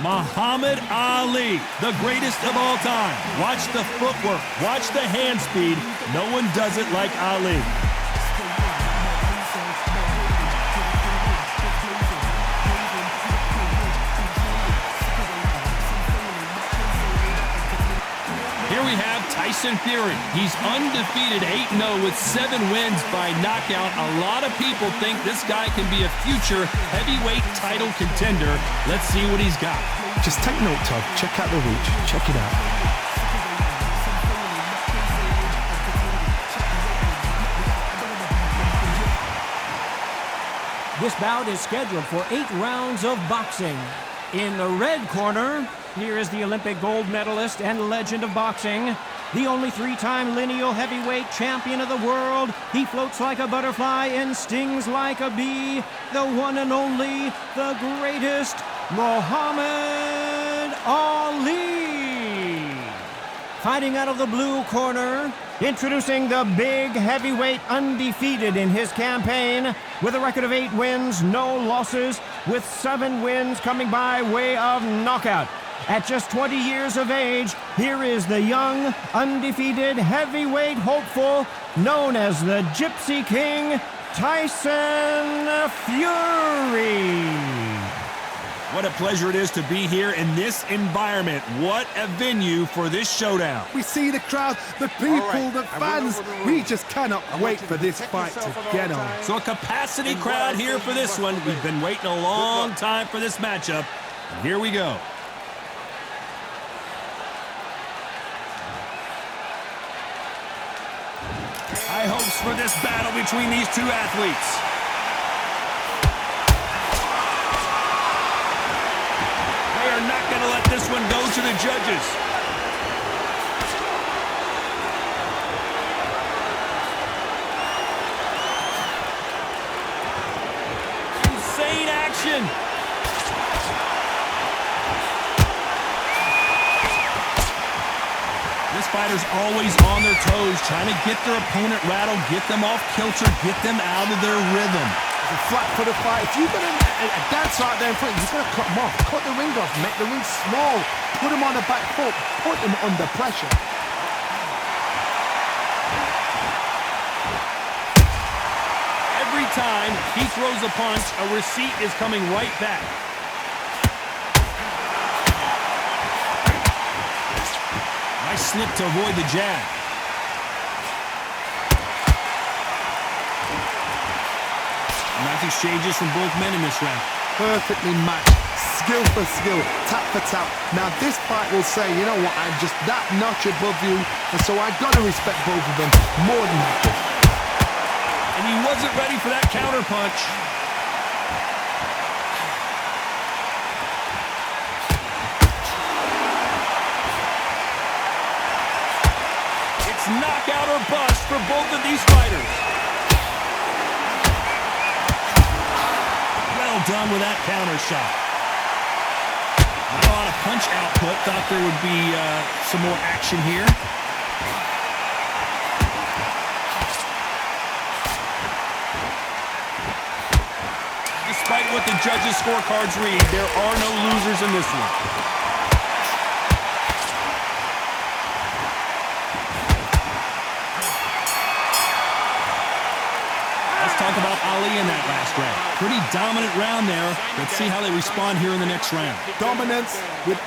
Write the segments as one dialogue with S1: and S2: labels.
S1: Muhammad Ali, the greatest of all time. Watch the footwork, watch the hand speed. No one does it like Ali. Here we have Tyson Fury. He's undefeated 8-0 with 7 wins by knockout. A lot of people think this guy can be a future heavyweight title contender. Let's see what he's got.
S2: Just take note, Todd. Check out the reach. Check it out.
S3: This bout is scheduled for 8 rounds of boxing. In the red corner, here is the Olympic gold medalist and legend of boxing, the only 3-time lineal heavyweight champion of the world. He floats like a butterfly and stings like a bee. The one and only, the greatest, Muhammad Ali. Fighting out of the blue corner, introducing the big heavyweight, undefeated in his campaign, with a record of 8 wins, no losses, with 7 wins coming by way of knockout. At just 20 years of age, here is the young, undefeated heavyweight hopeful, known as the Gypsy King, Tyson Fury.
S1: What a pleasure it is to be here in this environment. What a venue for this showdown.
S2: We see the crowd, the people, the fans. We just cannot wait for this fight to get on.
S1: So a capacity crowd here for this one. We've been waiting a long time for this matchup. And here we go. High hopes for this battle between these two athletes. They are not going to let this one go to the judges. Insane action. This fighter's always on their toes, trying to get their opponent rattled, get them off kilter, get them out of their rhythm.
S2: Flat for the fight. If you've got a dance right there in front, you've got to cut them off. Cut the ring off, make the ring small. Put them on the back foot, put them under pressure.
S1: Every time he throws a punch, a receipt is coming right back. Nice slip to avoid the jab. Nice exchanges from both men in this round.
S2: Perfectly matched, skill for skill, tap for tap. Now this fight will say, you know what, I'm just that notch above you, and so I've got to respect both of them more than that.
S1: And he wasn't ready for that counter punch. It's knockout or bust for both of these fighters. Well done with that counter shot. Not a lot of punch output. Thought there would be some more action here. Despite what the judges' scorecards read, there are no losers in this one. Talk about Ali in that last round. Pretty dominant round there. Let's see how they respond here in the next round.
S2: Dominance with...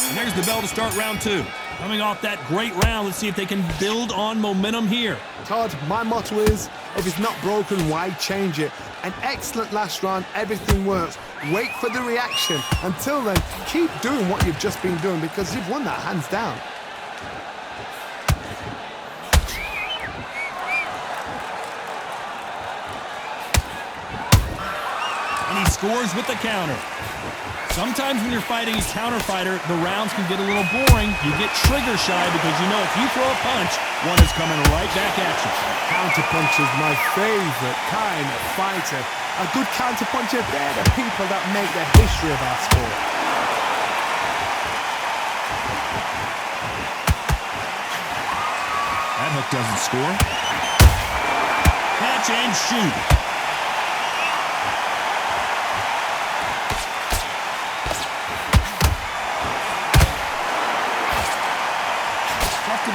S1: And there's the bell to start round 2. Coming off that great round, let's see if they can build on momentum here.
S2: Todd, my motto is, if it's not broken, why change it? An excellent last round, everything works. Wait for the reaction. Until then, keep doing what you've just been doing because you've won that hands down.
S1: And he scores with the counter. Sometimes when you're fighting a counter fighter, the rounds can get a little boring. You get trigger shy because you know if you throw a punch, one is coming right back at you.
S2: Counter punch is my favorite kind of fighter. A good counter puncher, they're the people that make the history of our sport.
S1: That hook doesn't score. Catch and shoot.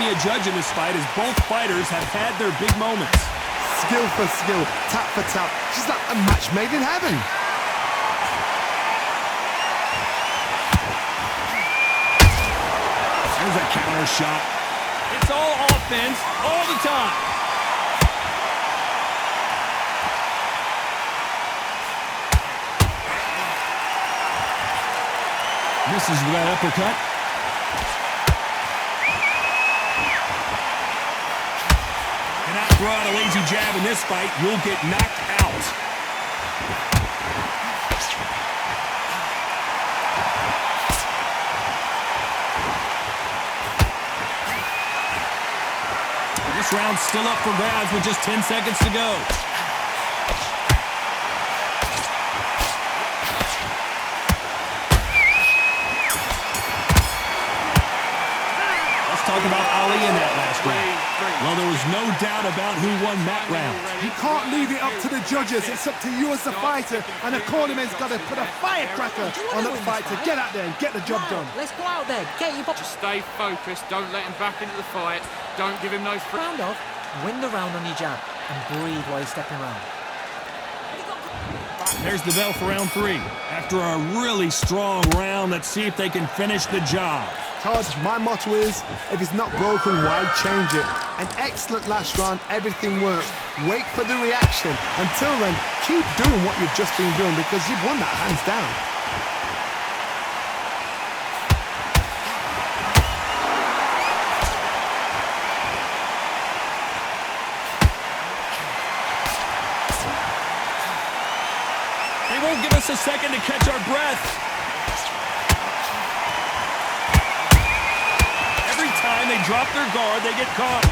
S1: be a judge in this fight, as both fighters have had their big moments.
S2: Skill for skill, tap for tap. She's like a match made in heaven.
S1: There's a counter shot. It's all offense all the time. Misses with that uppercut. Cannot throw out a lazy jab in this fight. You'll get knocked out. This round's still up for grabs with just 10 seconds to go. Talk about Ali in that last round. Well, there was no doubt about who won that round.
S2: You can't leave it up to the judges. It's up to you as the fighter, and the cornerman's got to put a firecracker on the fight to get out there and get the job done.
S4: Let's go out there. Get your
S5: Just stay focused. Don't let him back into the fight. Don't give him no
S4: round off. Win the round on your jab and breathe while you're stepping around.
S1: There's the bell for round 3. After a really strong round, let's see if they can finish the job.
S2: Todd, my motto is, if it's not broken, why change it? An excellent last round, everything works. Wait for the reaction. Until then, keep doing what you've just been doing because you've won that hands down.
S1: They won't give us a second to catch our breath. Every time they drop their guard, they get caught.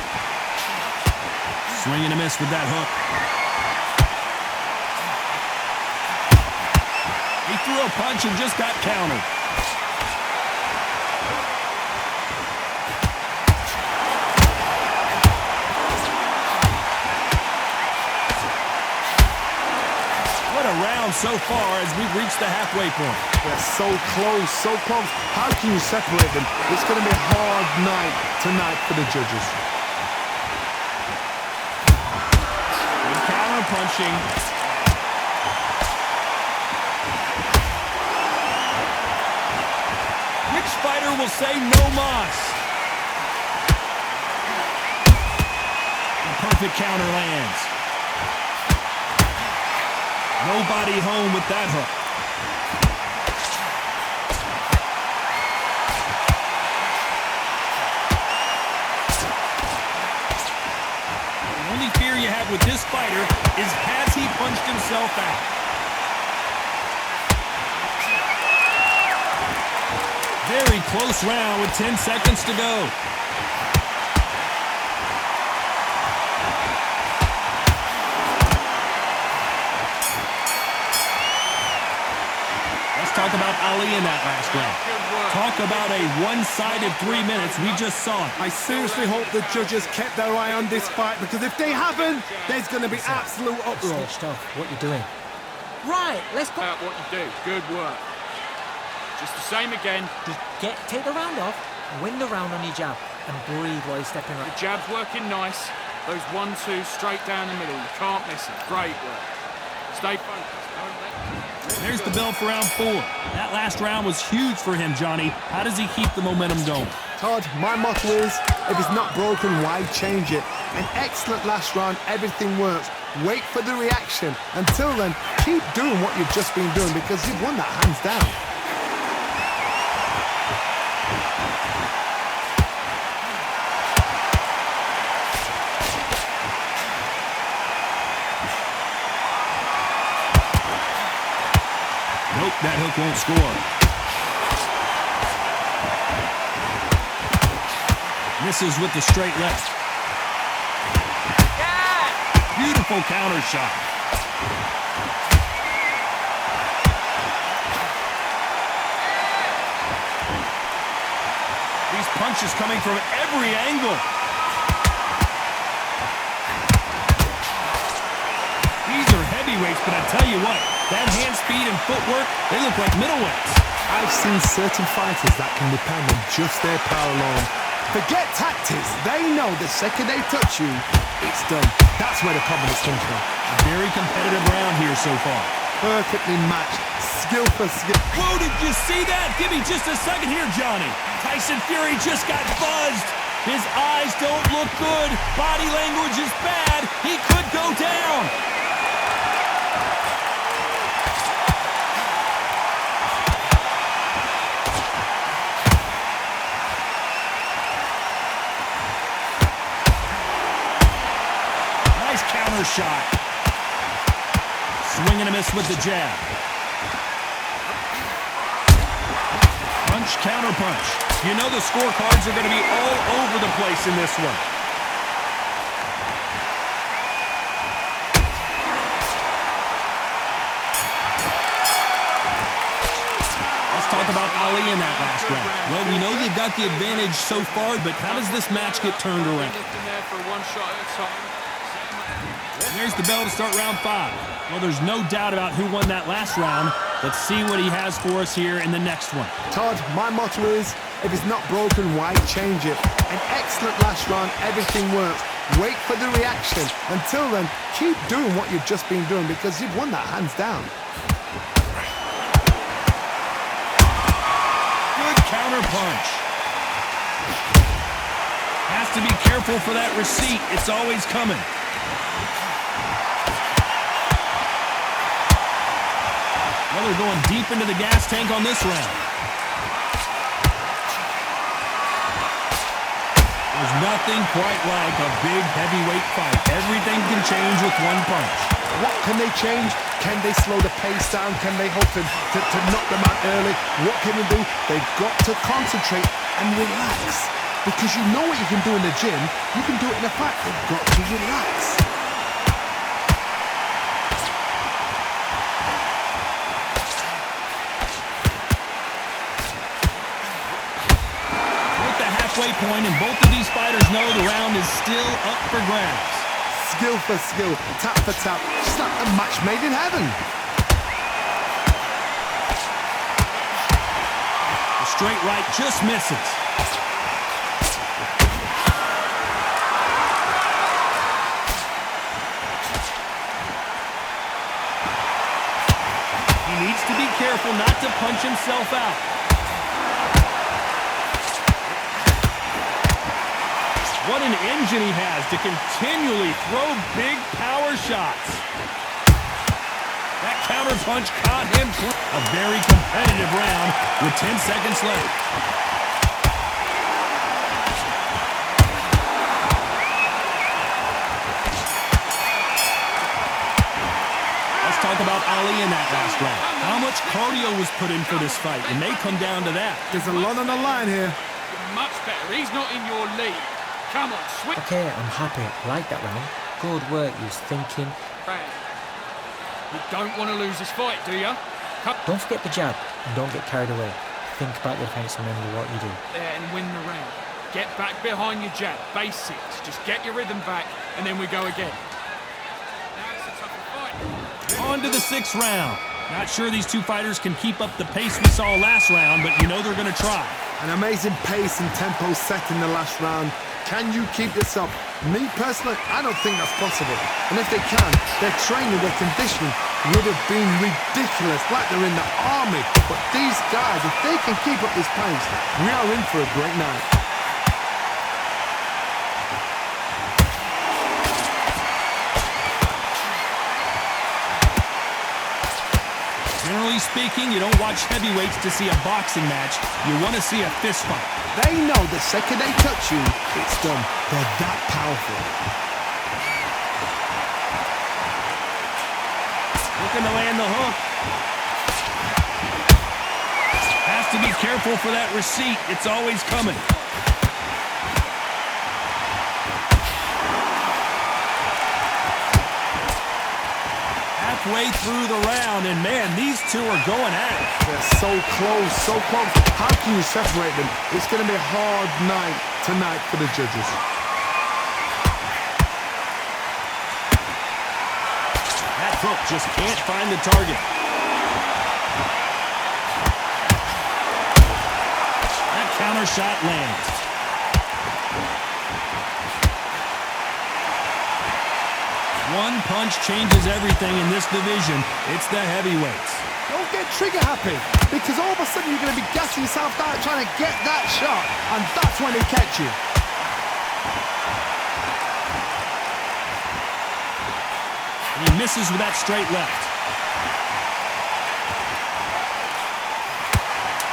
S1: Swing and a miss with that hook. He threw a punch and just got countered. What a round so far as we've reached the halfway point.
S2: They're so close, so close. How can you separate them? It's going to be a hard night tonight for the judges.
S1: Good counter punching. Which fighter will say no mas? The perfect counter lands. Nobody home with that hook. The only fear you have with this fighter is, has he punched himself out? Very close round with 10 seconds to go. Talk about Ali in that last round. Talk about a one-sided 3 minutes. We just saw it.
S2: I seriously hope the judges kept their eye on this fight because if they haven't, there's going to be absolute uproar.
S4: Switched off. What you doing? Right, let's go.
S5: About what you do. Good work. Just the same again.
S4: Just take the round off, win the round on your jab, and breathe while you're stepping around.
S5: The jab's working nice. Those 1-2 straight down the middle. You can't miss it. Great work. Stay focused.
S1: There's the bell for round 4. That last round was huge for him, Johnny. How does he keep the momentum going?
S2: Todd, my motto is, if it's not broken, why change it? An excellent last round, everything works. Wait for the reaction. Until then, keep doing what you've just been doing because you've won that hands down.
S1: Nope, that hook won't score. Misses with the straight left. Beautiful counter shot. These punches coming from every angle. These are heavyweights, but I tell you what, that hand speed and footwork, they look like middleweights.
S2: I've seen certain fighters that can depend on just their power alone. Forget tactics. They know the second they touch you, it's done. That's where the confidence comes from.
S1: A very competitive round here so far.
S2: Perfectly matched. Skill for skill.
S1: Whoa, did you see that? Give me just a second here, Johnny. Tyson Fury just got buzzed. His eyes don't look good. Body language is bad. He could go down. Nice counter shot. Swing and a miss with the jab. Punch, counter punch. You know the scorecards are going to be all over the place in this one. Let's talk about Ali in that last round. Well, we know they've got the advantage so far, but how does this match get turned around? There's the bell to start round 5. Well, there's no doubt about who won that last round. Let's see what he has for us here in the next one.
S2: Todd, my motto is, if it's not broken, why change it? An excellent last round, everything works. Wait for the reaction. Until then, keep doing what you've just been doing because you've won that hands down.
S1: Good counter punch. Has to be careful for that receipt. It's always coming. Well, they're going deep into the gas tank on this round. There's nothing quite like a big heavyweight fight. Everything can change with one punch.
S2: What can they change? Can they slow the pace down? Can they hope to knock them out early? What can they do? They've got to concentrate and relax. Because you know what you can do in the gym, you can do it in a fight. They've got to relax.
S1: Point, and both of these fighters know the round is still up for grabs.
S2: Skill for skill, tap for tap, just like a match made in heaven.
S1: The straight right just misses. He needs to be careful not to punch himself out. What an engine he has to continually throw big power shots. That counter punch caught him. A very competitive round with 10 seconds left. Let's talk about Ali in that last round. How much cardio was put in for this fight? It may come down to that.
S2: There's a lot on the line here.
S5: Much better. He's not in your league. Come on, switch.
S4: Okay, I'm happy. I like that round. Good work. He was thinking.
S5: You don't want to lose this fight, do you?
S4: Don't forget the jab and don't get carried away. Think about your defense and remember what you do.
S5: There and win the round. Get back behind your jab. Basics. Just get your rhythm back and then we go again. Now it's a tougher fight.
S1: On to the 6th round. Not sure these two fighters can keep up the pace we saw last round, but you know they're going to try.
S2: An amazing pace and tempo set in the last round. Can you keep this up? Me personally, I don't think that's possible. And if they can, their training, their conditioning would have been ridiculous, like they're in the army. But these guys, if they can keep up this pace, we are in for a great night.
S1: Generally speaking, you don't watch heavyweights to see a boxing match. You want to see a fist fight.
S2: They know the second they touch you, it's done. They're that powerful.
S1: Looking to land the hook. Has to be careful for that receipt. It's always coming. Halfway through the round, and man, these two are going at it.
S2: They're so close, so close. How can you separate them? It's going to be a hard night tonight for the judges.
S1: That hook just can't find the target. That counter shot lands. One punch changes everything in this division. It's the heavyweights.
S2: Don't get trigger happy, because all of a sudden you're going to be gassing yourself out trying to get that shot, and that's when they catch you.
S1: And he misses with that straight left.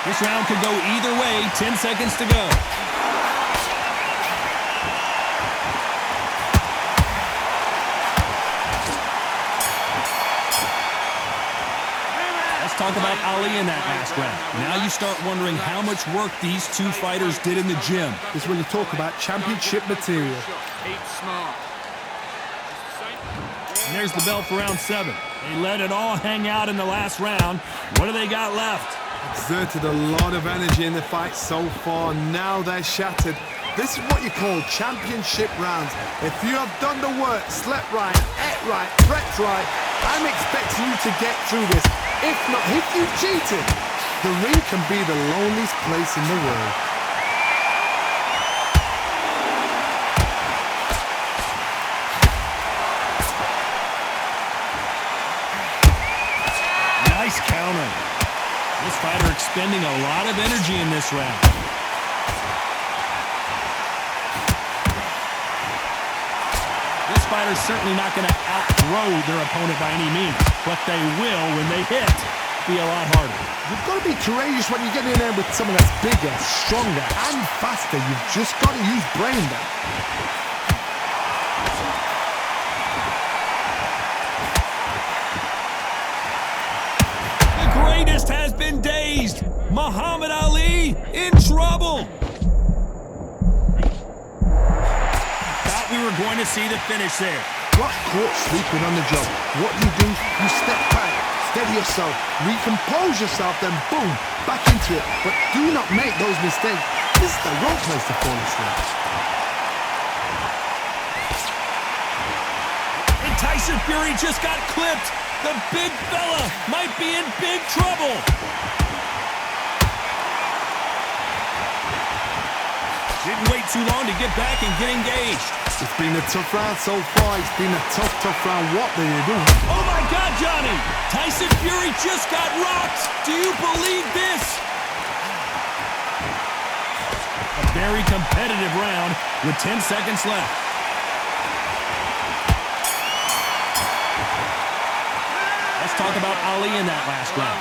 S1: This round could go either way. 10 seconds to go. Talk about Ali in that last round. Now you start wondering how much work these two fighters did in the gym.
S2: This is when you talk about championship material.
S5: Keep smart.
S1: And there's the bell for round 7. They let it all hang out in the last round. What do they got left?
S2: Exerted a lot of energy in the fight so far. Now they're shattered. This is what you call championship rounds. If you have done the work, slept right, ate right, prepped right, I'm expecting you to get through this. If not, if you cheated, the ring can be the loneliest place in the world.
S1: Nice counter. This fighter expending a lot of energy in this round. This fighter's certainly not going to outthrow their opponent by any means, but they will, when they hit, be a lot harder.
S2: You've got to be courageous when you get in there with someone that's bigger, stronger, and faster. You've just got to use brain there.
S1: The greatest has been dazed. Muhammad Ali in trouble. We were going to see the finish there.
S2: Got caught sleeping on the job. What do? You step back, steady yourself, recompose yourself, then boom, back into it. But do not make those mistakes. This is the wrong place to fall asleep.
S1: And Tyson Fury just got clipped. The big fella might be in big trouble. Didn't wait too long to get back and get engaged.
S2: It's been a tough round so far. It's been a tough round. What do you do?
S1: Oh my God, Johnny! Tyson Fury just got rocked! Do you believe this? A very competitive round with 10 seconds left. Let's talk about Ali in that last round.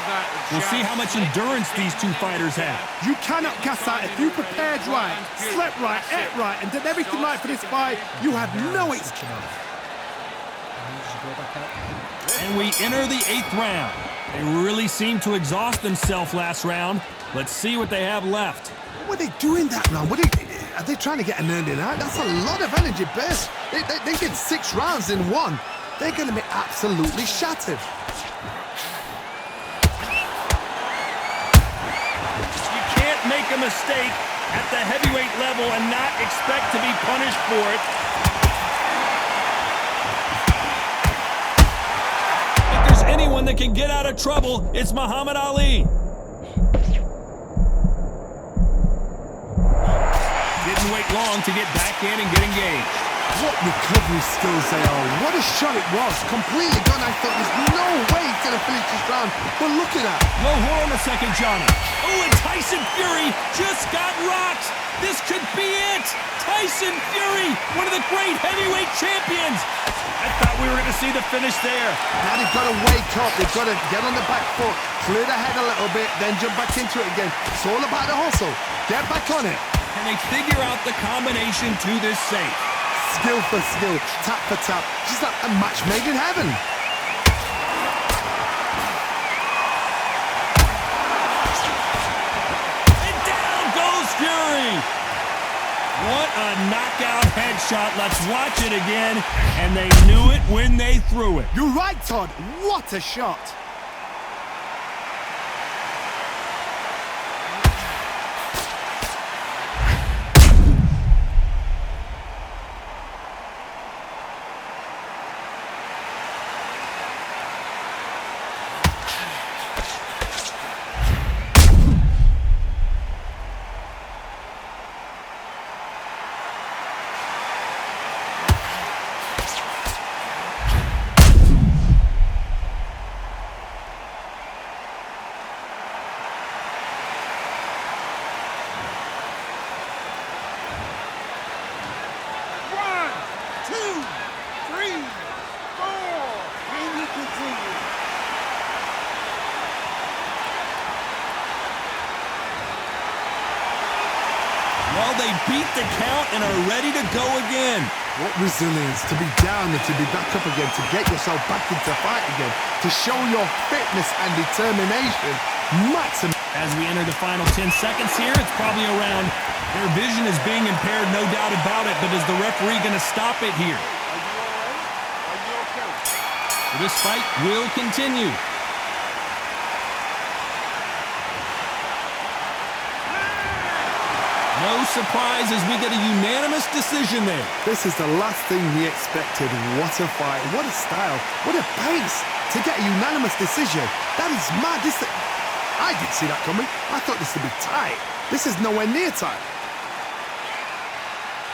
S1: We'll see how much endurance these two fighters have.
S2: You cannot gas out. If you prepared right, slept right, ate right, and did everything right for this fight, you have no excuse.
S1: And we enter the 8th round. They really seemed to exhaust themselves last round. Let's see what they have left.
S2: What are they doing that round? Are they trying to get an earning out? That's a lot of energy, Bess. They did 6 rounds in one. They're going to be absolutely shattered.
S1: You can't make a mistake at the heavyweight level and not expect to be punished for it. If there's anyone that can get out of trouble, it's Muhammad Ali. Didn't wait long to get back in and get engaged.
S2: What recovery skills they are. What a shot it was. Completely gone. I thought there's no way he's going to finish this round. But look at that.
S1: No, hold on a second, Johnny. Oh, and Tyson Fury just got rocked. This could be it. Tyson Fury, one of the great heavyweight champions. I thought we were going to see the finish there.
S2: Now they've got to wake up. They've got to get on the back foot, clear the head a little bit, then jump back into it again. It's all about the hustle. Get back on it.
S1: Can they figure out the combination to this safe?
S2: Skill for skill, tap for tap. Just like a match made in heaven.
S1: And down goes Fury. What a knockout headshot. Let's watch it again. And they knew it when they threw it.
S2: You're right, Todd. What a shot.
S1: they beat the count and are ready to go again.
S2: What resilience to be down and to be back up again, to get yourself back into fight again, to show your fitness and determination. Maximum.
S1: As we enter the final 10 seconds here, it's probably around. Their vision is being impaired, no doubt about it, but is the referee going to stop it here? This fight will continue. No surprise as we get a unanimous decision there.
S2: This is the last thing we expected. What a fight, what a style, what a pace to get a unanimous decision. That is mad. I didn't see that coming. I thought this would be tight. This is nowhere near tight.